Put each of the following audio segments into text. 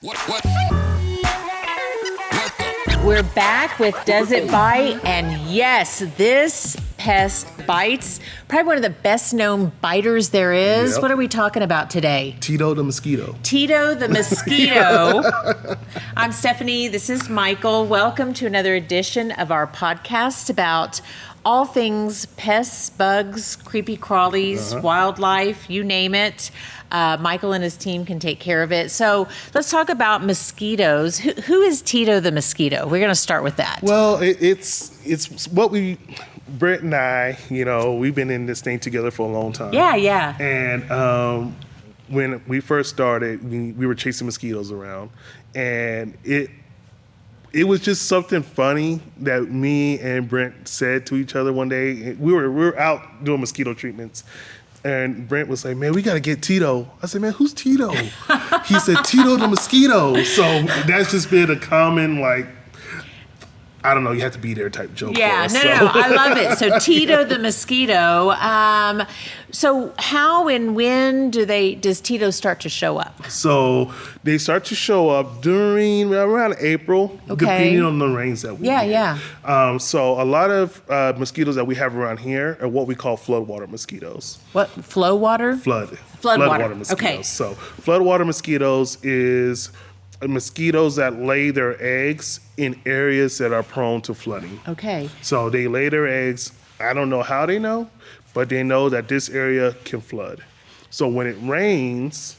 What? We're back with Does It Bite? And yes, this pest bites. Probably one of the best known biters there is. Yep. What are we talking about today? Tito the mosquito. Tito the mosquito. I'm Stephanie. This is Michael. Welcome to another edition of our podcast about all things pests, bugs, creepy crawlies, wildlife, you name it. Michael and his team can take care of it. So let's talk about mosquitoes. Who is Tito the mosquito? We're going to start with that. Well, it's what Brett and I, we've been in this thing together for a long time. Yeah. And when we first started, we were chasing mosquitoes around, and it was just something funny that me and Brent said to each other one day. We were out doing mosquito treatments, and Brent was like, "Man, we got to get Tito." I said, "Man, who's Tito?" He said, "Tito the mosquito." So that's just been a common, I don't know, you have to be there type joke. Yeah, for us, no, I love it. So Tito the mosquito. So how and when does Tito start to show up? So they start to show up around April, depending on the rains that we get. Yeah. So a lot of mosquitoes that we have around here are what we call floodwater mosquitoes. What, flow water? Floodwater mosquitoes. Okay. So floodwater mosquitoes is mosquitoes that lay their eggs in areas that are prone to flooding. Okay. So they lay their eggs, I don't know how they know, but they know that this area can flood. So when it rains,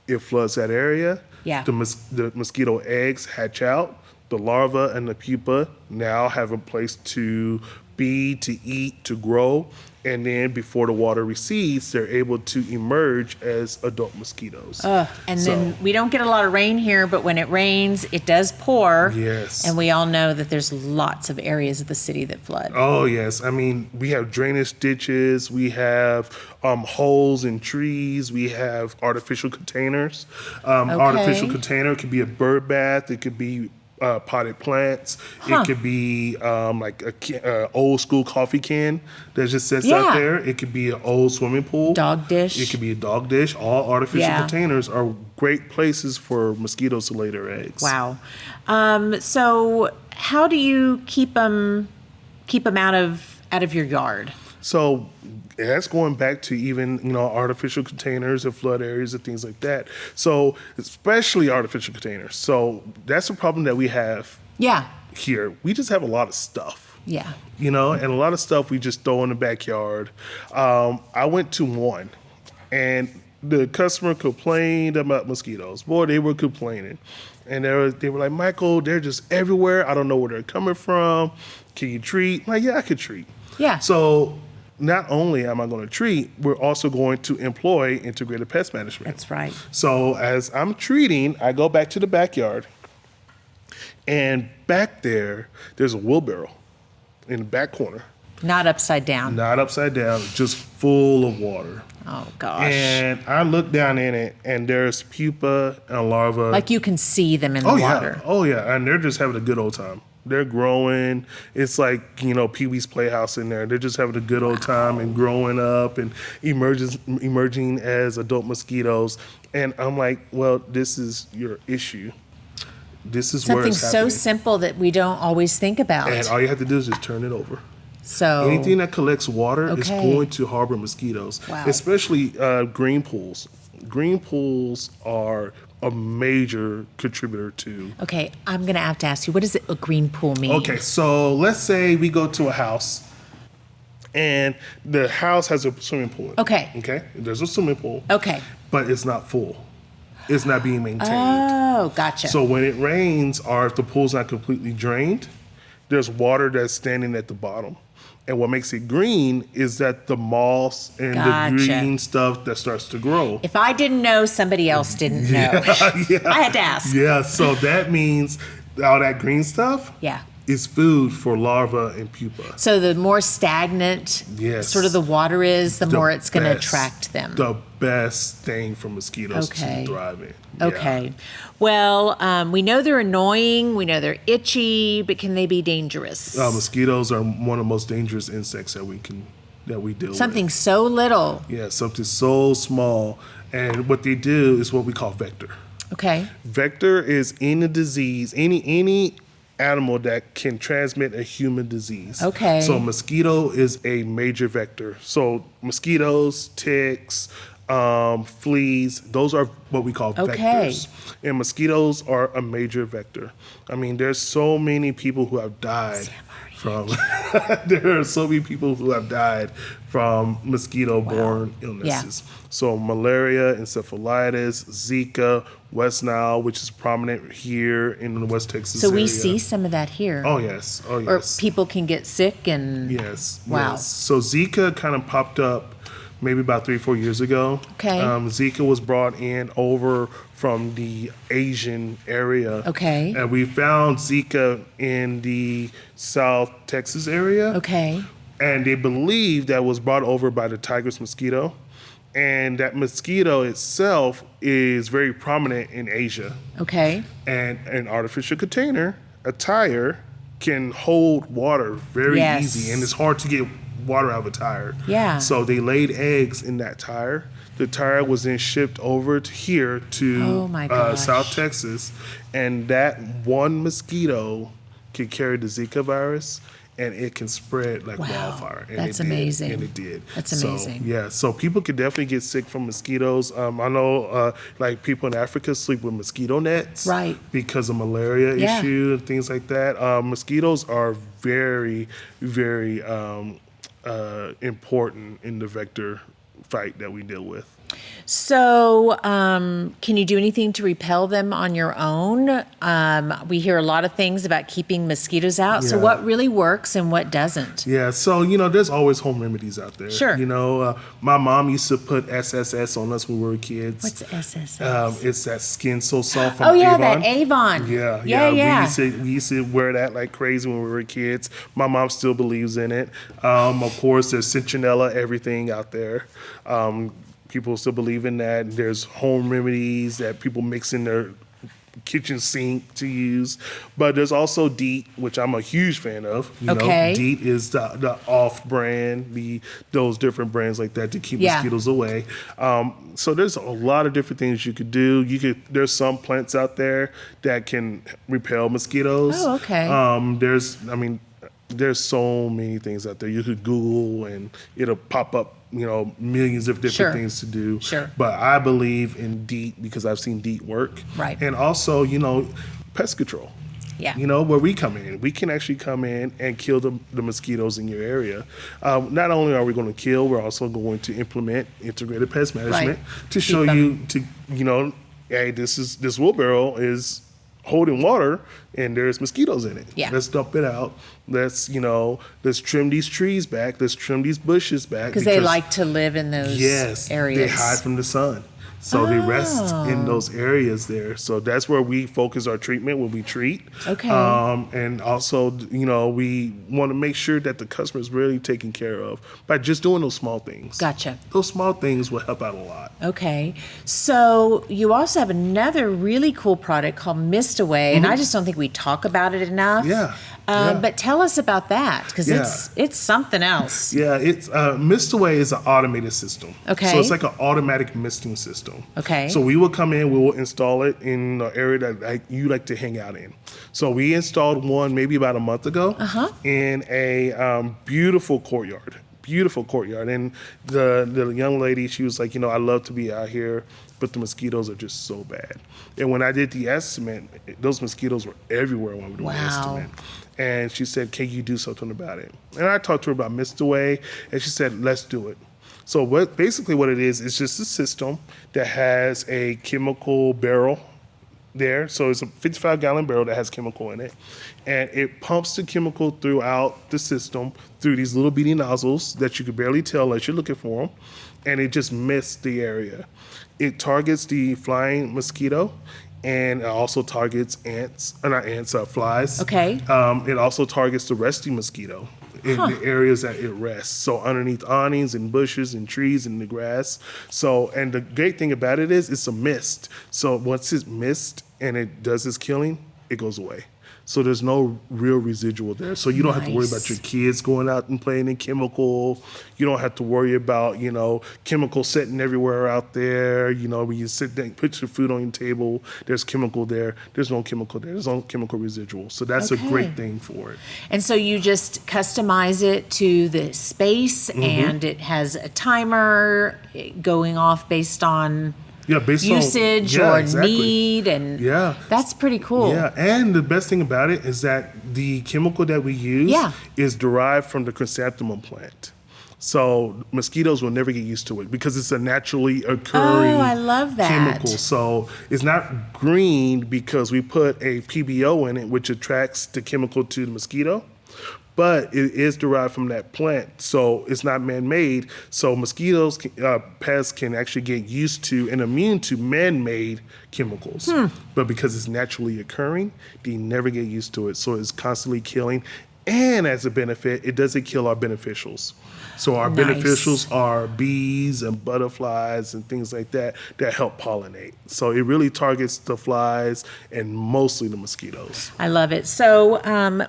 it floods that area. Yeah. The mosquito eggs hatch out. The larva and the pupa now have a place to be, to eat, to grow. And then before the water recedes, they're able to emerge as adult mosquitoes. Then we don't get a lot of rain here, but when it rains, it does pour. Yes. And we all know that there's lots of areas of the city that flood. Oh, yes. I mean, we have drainage ditches. We have holes in trees. We have artificial containers. Artificial container could be a bird bath. It could be potted plants. It could be like a old school coffee can that just sits out there. It could be an old swimming pool. Dog dish. It could be a dog dish. All artificial containers are great places for mosquitoes to lay their eggs. Wow. So how do you keep them out of your yard? So that's going back to even, artificial containers and flood areas and things like that. So especially artificial containers. So that's a problem that we have here. We just have a lot of stuff. Yeah. And a lot of stuff we just throw in the backyard. I went to one, and the customer complained about mosquitoes. Boy, they were complaining. And they were like, "Michael, they're just everywhere. I don't know where they're coming from. Can you treat?" I'm like, yeah, I could treat. Yeah. So not only am I going to treat, we're also going to employ integrated pest management. That's right. So as I'm treating, I go back to the backyard, and back there's a wheelbarrow in the back corner. Not upside down. Not upside down, just full of water. Oh, gosh. And I look down in it, and there's pupa and larva. Like you can see them in the water. Oh, yeah. And they're just having a good old time. They're growing. It's like, Pee-wee's Playhouse in there. They're just having a good old time and growing up and emerging as adult mosquitoes. And I'm like, well, this is your issue. This is where Something it's happening. so simple that we don't always think about. And all you have to do is just turn it over. So anything that collects water is going to harbor mosquitoes, especially green pools. Green pools are a major contributor to. Okay, I'm going to have to ask you, what does a green pool mean? Okay, so let's say we go to a house, and the house has a swimming pool. Okay. There's a swimming pool. Okay. But it's not full. It's not being maintained. Oh, gotcha. So when it rains, or if the pool's not completely drained, there's water that's standing at the bottom. And what makes it green is that the moss and the green stuff that starts to grow. If I didn't know, somebody else didn't know. I had to ask. Yeah, so that means all that green stuff is food for larvae and pupa. So the more stagnant sort of the water is, the more it's going to attract them. The best thing for mosquitoes to thrive in. Okay. Well, we know they're annoying. We know they're itchy, but can they be dangerous? Mosquitoes are one of the most dangerous insects that we deal with. Something so little. Yeah, something so small. And what they do is what we call vector. Okay. Vector is any disease, any animal that can transmit a human disease. Okay. So mosquito is a major vector. So mosquitoes, ticks, fleas, those are what we call vectors. And mosquitoes are a major vector. I mean, there's so many people who have died from there are so many people who have died from mosquito-borne illnesses. So malaria, encephalitis, Zika, West Nile, which is prominent here in the West Texas area. So we see some of that here. Oh, yes. Oh, yes. Or people can get sick and... Yes. Wow. Yes. So Zika kind of popped up maybe about 3-4 years ago. Okay. Zika was brought in over from the Asian area. Okay. And we found Zika in the South Texas area. Okay. And they believe that was brought over by the tigress mosquito. And that mosquito itself is very prominent in Asia. Okay. And an artificial container, a tire, can hold water very easy. And it's hard to get water out of a tire. Yeah. So they laid eggs in that tire. The tire was then shipped over to here to South Texas. And that one mosquito can carry the Zika virus. And it can spread like wildfire. And that's amazing. And it did. That's amazing. So people can definitely get sick from mosquitoes. I know like people in Africa sleep with mosquito nets. Right. Because of malaria issue and things like that. Mosquitoes are very, very important in the vector fight that we deal with. So, can you do anything to repel them on your own? We hear a lot of things about keeping mosquitoes out. So what really works and what doesn't? Yeah, so, there's always home remedies out there. Sure. My mom used to put SSS on us when we were kids. What's SSS? It's that Skin So Soft from Avon. Oh, yeah, that Avon. Yeah. We used to wear that like crazy when we were kids. My mom still believes in it. Of course, there's citronella, everything out there. People still believe in that. There's home remedies that people mix in their kitchen sink to use. But there's also DEET, which I'm a huge fan of. DEET is the off brand, those different brands like that to keep mosquitoes away. So there's a lot of different things you could do. There's some plants out there that can repel mosquitoes. Oh, okay. There's so many things out there. You could Google and it'll pop up, millions of different things to do. Sure. But I believe in DEET because I've seen DEET work. Right. And also, pest control. Yeah. Where we come in. We can actually come in and kill the mosquitoes in your area. Not only are we going to kill, we're also going to implement integrated pest management to show you, hey, this wheelbarrow is holding water and there's mosquitoes in it. Yeah. Let's dump it out. Let's trim these trees back. Let's trim these bushes back. Because they like to live in those areas. They hide from the sun. So they rest in those areas there. So that's where we focus our treatment when we treat. Okay. And also, we want to make sure that the customer is really taken care of by just doing those small things. Gotcha. Those small things will help out a lot. Okay. So you also have another really cool product called Mist Away, and I just don't think we talk about it enough. Yeah. But tell us about that, because it's something else. Yeah, it's Mist Away is an automated system. Okay. So it's like an automatic misting system. Okay. So we will come in, we will install it in the area that you like to hang out in. So we installed one maybe about a month ago in a beautiful courtyard. And the young lady, she was like, I love to be out here, but the mosquitoes are just so bad. And when I did the estimate, those mosquitoes were everywhere when we were doing the estimate. And she said, can you do something about it? And I talked to her about Mist Away, and she said, let's do it. So basically what it is just a system that has a chemical barrel there. So it's a 55-gallon barrel that has chemical in it. And it pumps the chemical throughout the system through these little bitty nozzles that you could barely tell unless you're looking for them. And it just mists the area. It targets the flying mosquito. And it also targets flies. Okay. It also targets the resting mosquito in the areas that it rests. So underneath awnings and bushes and trees and the grass. So, and the great thing about it is it's a mist. So once it's mist and it does its killing, it goes away. So there's no real residual there. So you don't have to worry about your kids going out and playing in chemical. You don't have to worry about, chemical setting everywhere out there. When you sit there and put your food on your table, there's chemical there. There's no chemical there. There's no chemical residual. So that's a great thing for it. And so you just customize it to the space, and it has a timer going off based on usage or need, and that's pretty cool. Yeah, and the best thing about it is that the chemical that we use is derived from the chrysanthemum plant. So mosquitoes will never get used to it because it's a naturally occurring I love that. chemical. So it's not green because we put a PBO in it, which attracts the chemical to the mosquito. But it is derived from that plant, so it's not man-made. So mosquitoes, pests can actually get used to and immune to man-made chemicals. But because it's naturally occurring, they never get used to it. So it's constantly killing. And as a benefit, it doesn't kill our beneficials. So our beneficials are bees and butterflies and things like that help pollinate. So it really targets the flies and mostly the mosquitoes. I love it. So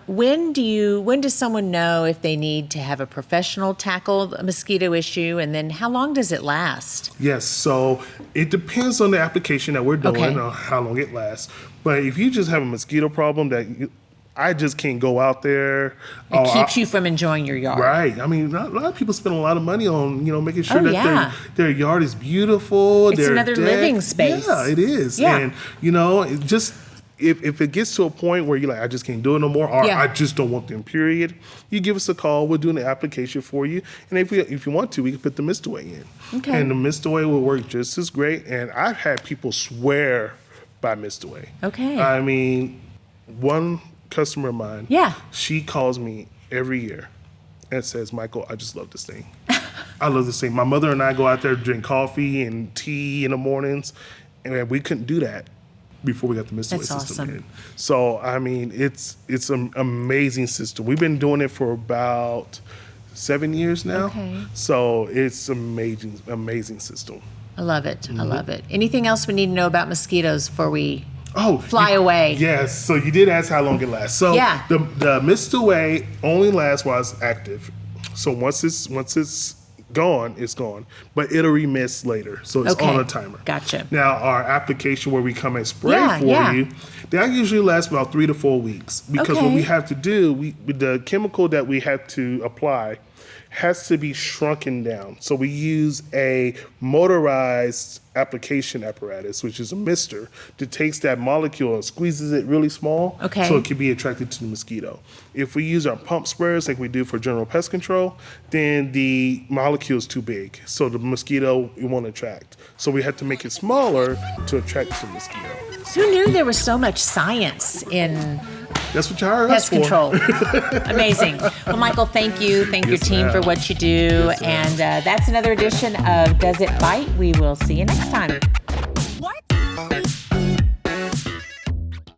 when does someone know if they need to have a professional tackle a mosquito issue, and then how long does it last? Yes, so it depends on the application that we're doing or how long it lasts. But if you just have a mosquito problem I just can't go out there. It keeps you from enjoying your yard. Right. I mean, a lot of people spend a lot of money on, making sure that their yard is beautiful. It's another living space. Yeah, it is. Yeah. And, it just, if it gets to a point where you're like, I just can't do it no more, or I just don't want them, period, you give us a call. We'll do an application for you. And if you want to, we can put the mist away in. Okay. And the mist away will work just as great. And I've had people swear by mist away. Okay. I mean, one customer of mine, she calls me every year and says, Michael, I just love this thing. I love this thing. My mother and I go out there, drink coffee and tea in the mornings, and we couldn't do that before we got the mist away system in. So, I mean, it's an amazing system. We've been doing it for about 7 years now. Okay. So it's amazing system. I love it. I love it. Anything else we need to know about mosquitoes before we fly away? Yes. So you did ask how long it lasts. So the mist away only lasts while it's active. So once it's gone, it's gone. But it'll remist later. So it's on a timer. Gotcha. Now our application where we come and spray for you, that usually lasts about 3 to 4 weeks. Because what we have to do, the chemical that we have to apply has to be shrunken down. So we use a motorized application apparatus, which is a mister, that takes that molecule and squeezes it really small so it can be attracted to the mosquito. If we use our pump sprayers like we do for general pest control, then the molecule is too big. So the mosquito, it won't attract. So we have to make it smaller to attract the mosquito. Who knew there was so much science in That's what you hired us pest for. control? Amazing. Well, Michael, thank you. Thank your team for what you do. And that's another edition of Does It Bite? We will see you next time.